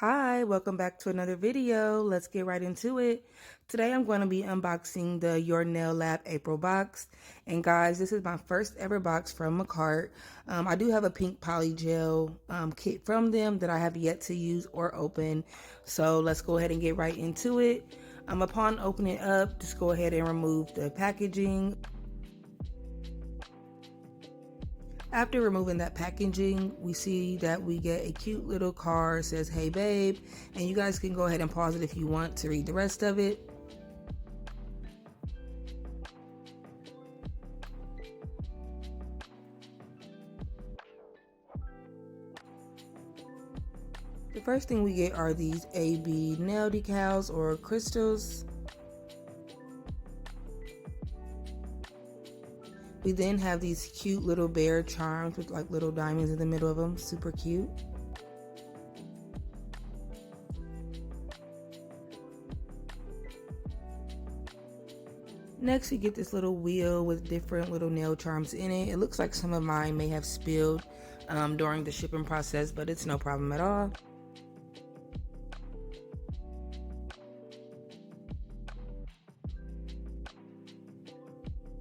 Hi, welcome back to another video. Let's get right into it. Today I'm going to be unboxing the Your Nail Lab April box. And guys, this is my first ever box from Makartt. I do have a pink polygel kit from them that I have yet to use or open. So let's go ahead and get right into it. Upon opening it up, just go ahead and remove the packaging. After removing that packaging, we see that we get a cute little card, says "Hey babe," and you guys can go ahead and pause it if you want to read the rest of it. The first thing we get are these AB nail decals or crystals. We then have these cute little bear charms with like little diamonds in the middle of them, super cute. Next, we get this little wheel with different little nail charms in it. It looks like some of mine may have spilled during the shipping process, but it's no problem at all.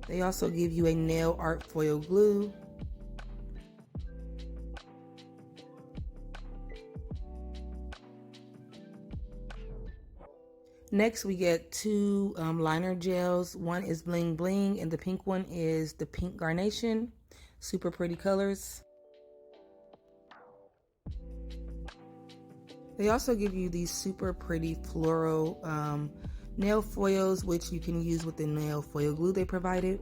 They also give you a nail art foil glue. Next, we get two liner gels. One is Bling Bling, and the pink one is the Pink Carnation. Super pretty colors. They also give you these super pretty floral nail foils, which you can use with the nail foil glue they provided.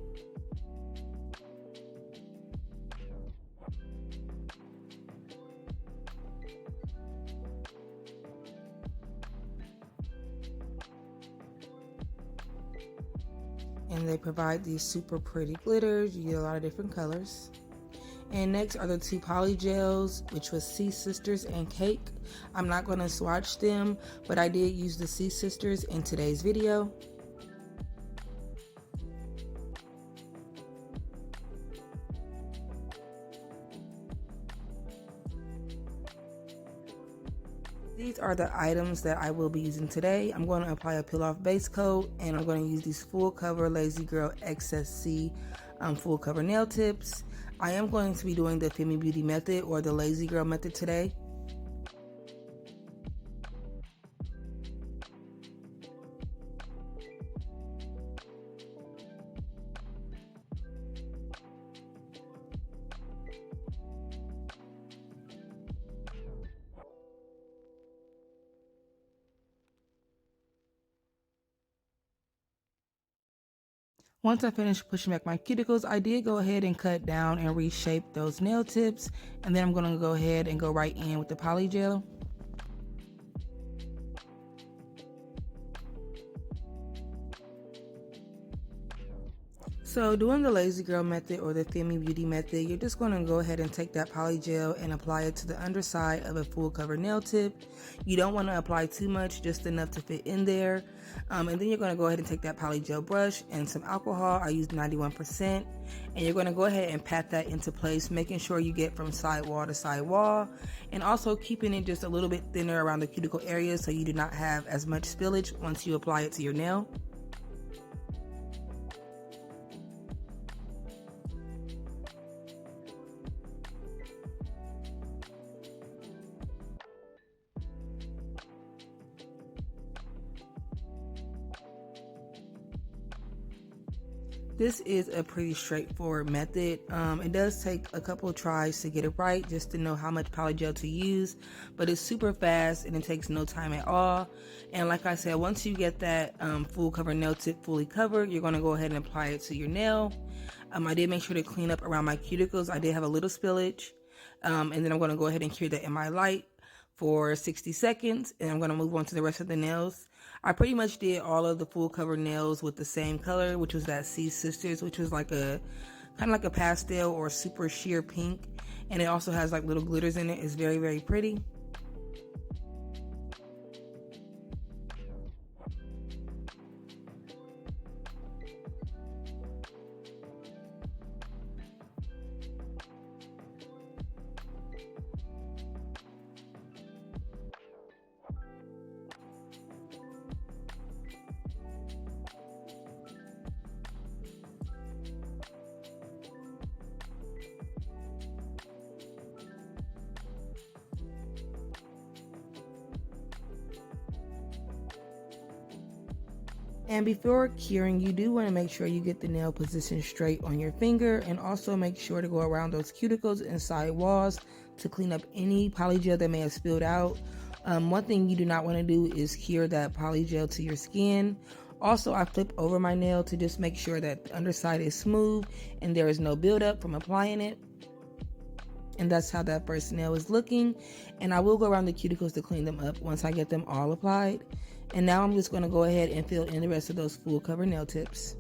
And they provide these super pretty glitters. You get a lot of different colors. And next are the two polygels, which was Sea Sisters and Cake. I'm not going to swatch them, but I did use the Sea Sisters in today's video. These are the items that I will be using today. I'm going to apply a peel off base coat, and I'm going to use these full cover Lazy Girl XSC full cover nail tips. I am going to be doing the Femi Beauty method or the Lazy Girl method today. Once I finished pushing back my cuticles, I did go ahead and cut down and reshape those nail tips. And then I'm going to go ahead and go right in with the polygel. So doing the Lazy Girl method or the Femi Beauty method, you're just going to go ahead and take that polygel and apply it to the underside of a full cover nail tip. You don't want to apply too much, just enough to fit in there. And then you're going to go ahead and take that polygel brush and some alcohol. I used 91%. And you're going to go ahead and pat that into place, making sure you get from side wall to side wall. And also keeping it just a little bit thinner around the cuticle area so you do not have as much spillage once you apply it to your nail. This is a pretty straightforward method. It does take a couple of tries to get it right, just to know how much polygel to use, but it's super fast and it takes no time at all. And like I said, once you get that full cover nail tip fully covered, you're going to go ahead and apply it to your nail. I did make sure to clean up around my cuticles. I did have a little spillage. And then I'm going to go ahead and cure that in my light for 60 seconds, and I'm going to move on to the rest of the nails. I pretty much did all of the full cover nails with the same color, which was that Sea Sisters, which was like a kind of like a pastel or super sheer pink, and it also has like little glitters in it. It's very, very pretty. And before curing, you do want to make sure you get the nail positioned straight on your finger, and also make sure to go around those cuticles and side walls to clean up any polygel that may have spilled out. One thing you do not want to do is cure that polygel to your skin. Also, I flip over my nail to just make sure that the underside is smooth and there is no buildup from applying it. And that's how that first nail is looking. And I will go around the cuticles to clean them up once I get them all applied. And now I'm just going to go ahead and fill in the rest of those full cover nail tips.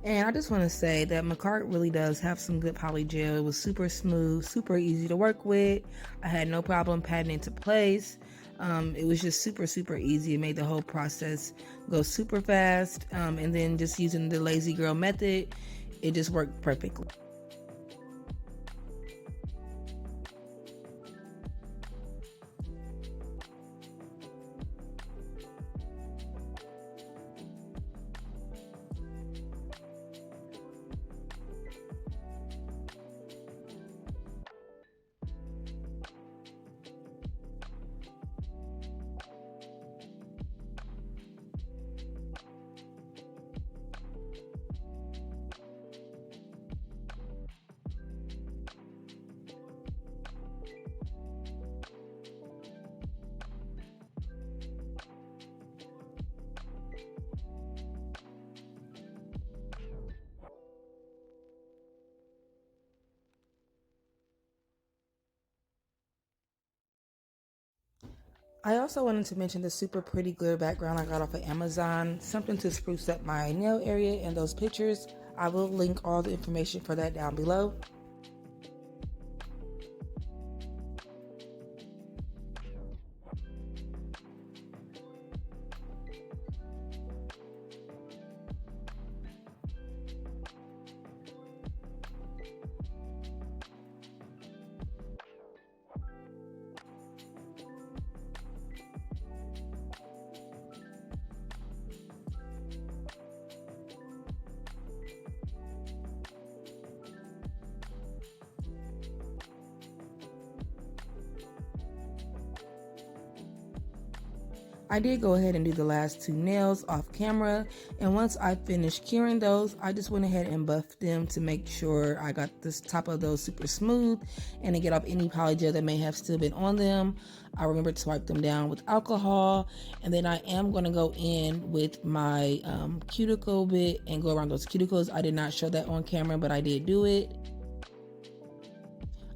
And I just want to say that Makartt really does have some good polygel. It was super smooth, super easy to work with. I had no problem patting into place. It was just super easy. It made the whole process go super fast. And then just using the lazy girl method, it just worked perfectly. I also wanted to mention the super pretty glitter background I got off of Amazon, something to spruce up my nail area and those pictures. I will link all the information for that down below. I did go ahead and do the last two nails off camera, and once I finished curing those, I just went ahead and buffed them to make sure I got this top of those super smooth and to get off any polygel that may have still been on them. I remember to wipe them down with alcohol, and then I am going to go in with my cuticle bit and go around those cuticles. I did not show that on camera, but I did do it.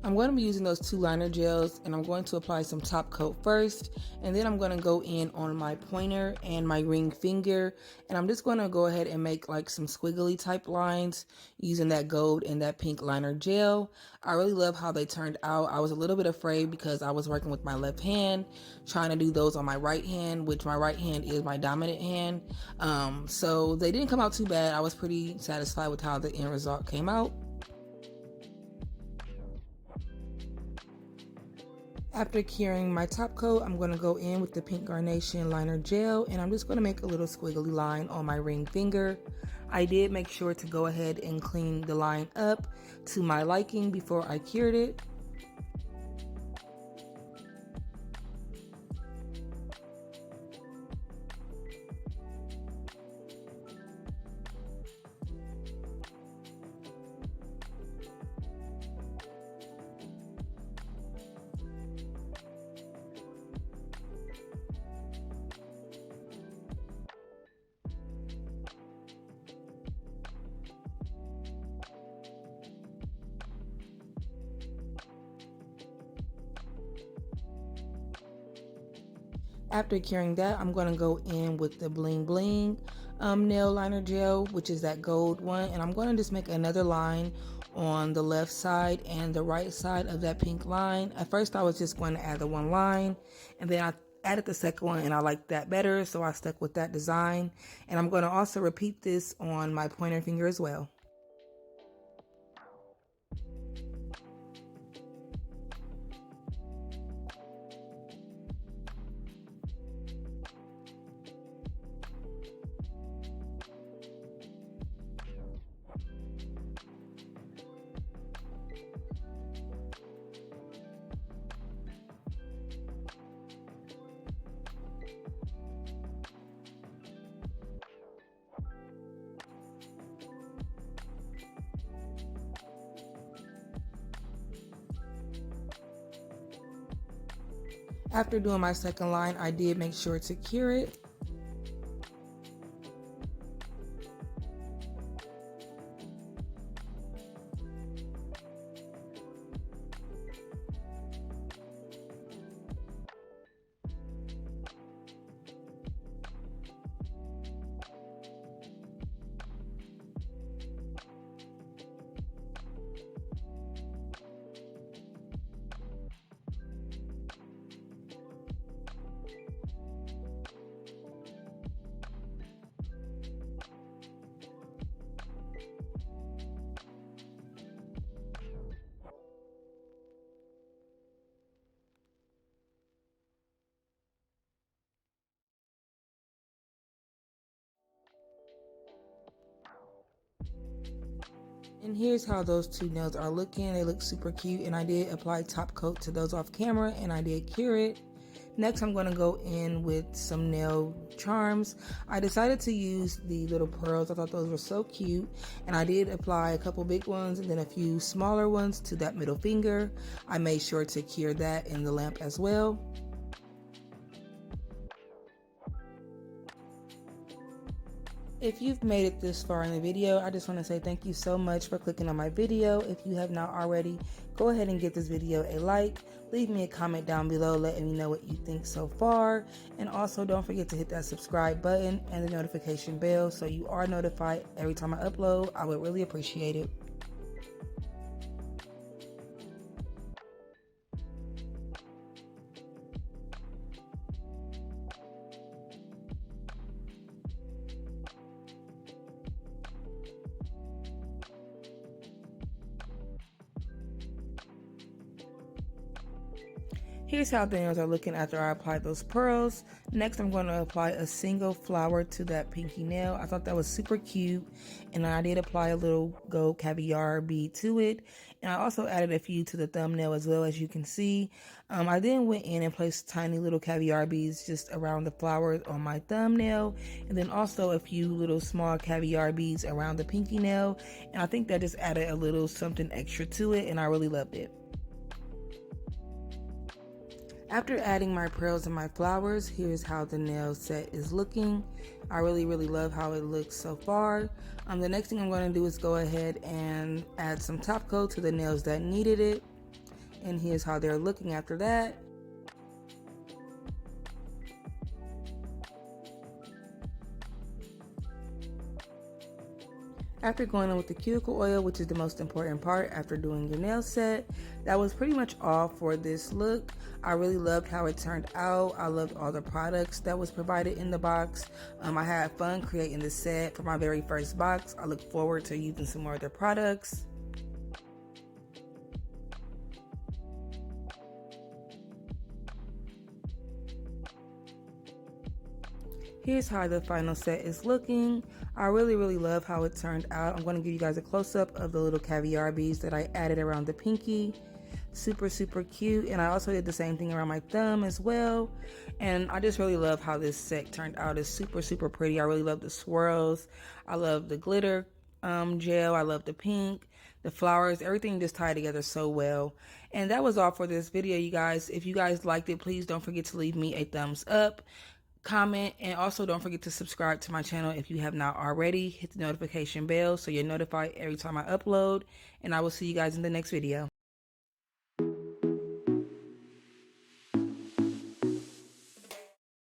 I'm going to be using those 2 liner gels, and I'm going to apply some top coat first, and then I'm going to go in on my pointer and my ring finger, and I'm just going to go ahead and make like some squiggly type lines using that gold and that pink liner gel. I really love how they turned out. I was a little bit afraid because I was working with my left hand, trying to do those on my right hand, which my right hand is my dominant hand. So they didn't come out too bad. I was pretty satisfied with how the end result came out. After curing my top coat, I'm going to go in with the pink Carnation liner gel, and I'm just going to make a little squiggly line on my ring finger. I did make sure to go ahead and clean the line up to my liking before I cured it. After curing that, I'm going to go in with the Bling Bling nail liner gel, which is that gold one, and I'm going to just make another line on the left side and the right side of that pink line. At first I was just going to add the 1 line, and then I added the second one and I liked that better, so I stuck with that design. And I'm going to also repeat this on my pointer finger as well. After doing my second line, I did make sure to cure it. And here's how those 2 nails are looking. They look super cute, and I did apply top coat to those off camera, and I did cure it. Next, I'm going to go in with some nail charms. I decided to use the little pearls. I thought those were so cute, and I did apply a couple big ones and then a few smaller ones to that middle finger. I made sure to cure that in the lamp as well. If you've made it this far in the video, I just want to say thank you so much for clicking on my video. If you have not already, go ahead and give this video a like. Leave me a comment down below letting me know what you think so far. And also don't forget to hit that subscribe button and the notification bell so you are notified every time I upload. I would really appreciate it. Here's how the nails are looking after I applied those pearls. Next, I'm going to apply a single flower to that pinky nail. I thought that was super cute, and I did apply a little gold caviar bead to it. And I also added a few to the thumbnail as well, as you can see. I then went in and placed tiny little caviar beads just around the flowers on my thumbnail, and then also a few little small caviar beads around the pinky nail. And I think that just added a little something extra to it, and I really loved it. After adding my pearls and my flowers, here's how the nail set is looking. I really love how it looks so far. The next thing I'm going to do is go ahead and add some top coat to the nails that needed it. and here's how they're looking after that. After going in with the cuticle oil, which is the most important part after doing your nail set, that was pretty much all for this look. I really loved how it turned out. I loved all the products that was provided in the box. I had fun creating the set for my very first box. I look forward to using some more of their products. Here's how the final set is looking. I really love how it turned out. I'm going to give you guys a close-up of the little caviar beads that I added around the pinky. Super cute, and I also did the same thing around my thumb as well. And I just really love how this set turned out. It's super pretty. I really love the swirls. I love the glitter gel. I love the pink, the flowers, everything just tied together so well. And that was all for this video, you guys. If you guys liked it, please don't forget to leave me a thumbs up, comment, and also don't forget to subscribe to my channel if you have not already. Hit the notification bell so you're notified every time I upload, and I will see you guys in the next video.